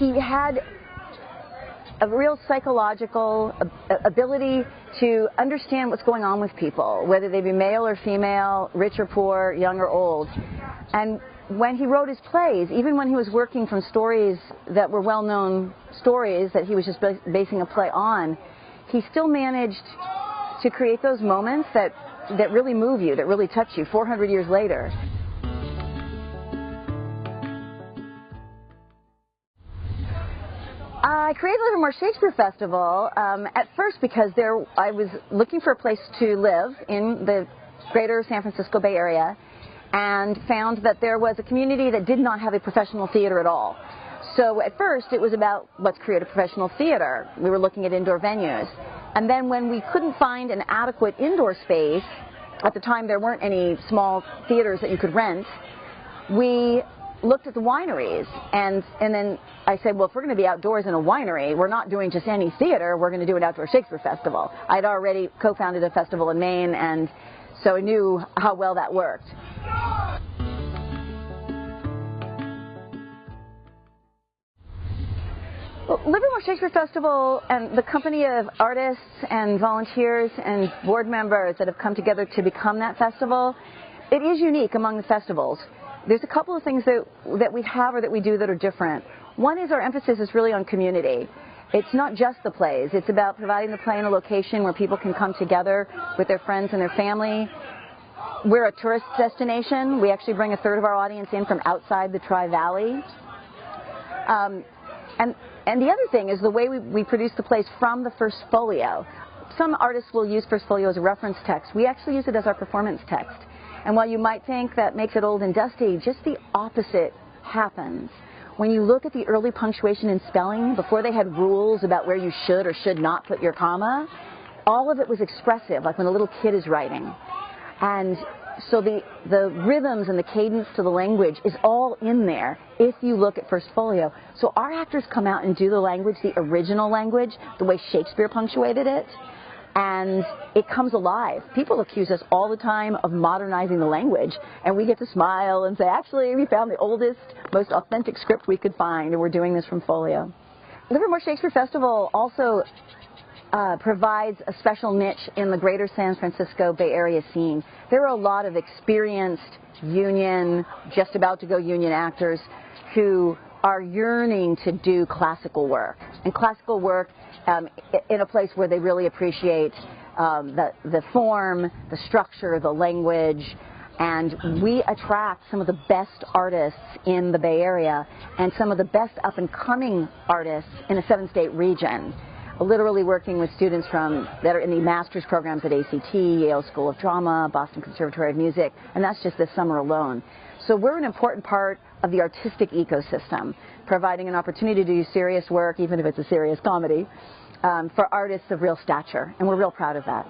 he had a real psychological ability to understand what's going on with people, whether they be male or female, rich or poor, young or old. And when he wrote his plays, even when he was working from stories that were well-known stories that he was just basing a play on, he still managed to create those moments that really move you, that really touch you 400 years later. I created Livermore Shakespeare Festival at first because I was looking for a place to live in the greater San Francisco Bay Area and found that there was a community that did not have a professional theater at all. So at first it was about, let's create a professional theater. We were looking at indoor venues. And then when we couldn't find an adequate indoor space, at the time there weren't any small theaters that you could rent, we looked at the wineries, and then I said, well, if we're going to be outdoors in a winery, we're not doing just any theater, we're going to do an outdoor Shakespeare festival. I'd already co-founded a festival in Maine, and so I knew how well that worked. Well, Livermore Shakespeare Festival and the company of artists and volunteers and board members that have come together to become that festival, it is unique among the festivals. There's a couple of things that we have or that we do that are different. One is our emphasis is really on community. It's not just the plays. It's about providing the play in a location where people can come together with their friends and their family. We're a tourist destination. We actually bring a third of our audience in from outside the Tri-Valley. And the other thing is the way we produce the plays from the first folio. Some artists will use first folio as a reference text. We actually use it as our performance text. And while you might think that makes it old and dusty, just the opposite happens. When you look at the early punctuation and spelling, before they had rules about where you should or should not put your comma, all of it was expressive, like when a little kid is writing. And so the rhythms and the cadence to the language is all in there if you look at first folio. So our actors come out and do the language, the original language, the way Shakespeare punctuated it. And it comes alive. People accuse us all the time of modernizing the language, and we get to smile and say, actually, we found the oldest, most authentic script we could find, and we're doing this from folio. Livermore Shakespeare Festival also provides a special niche in the greater San Francisco Bay Area scene. There are a lot of experienced union, just about to go union actors who are yearning to do classical work. And classical work in a place where they really appreciate the form, the structure, the language, and we attract some of the best artists in the Bay Area and some of the best up-and-coming artists in a 7-state region, literally working with students that are in the master's programs at ACT, Yale School of Drama, Boston Conservatory of Music, and that's just this summer alone. So we're an important part of the artistic ecosystem, providing an opportunity to do serious work, even if it's a serious comedy, for artists of real stature, and we're real proud of that.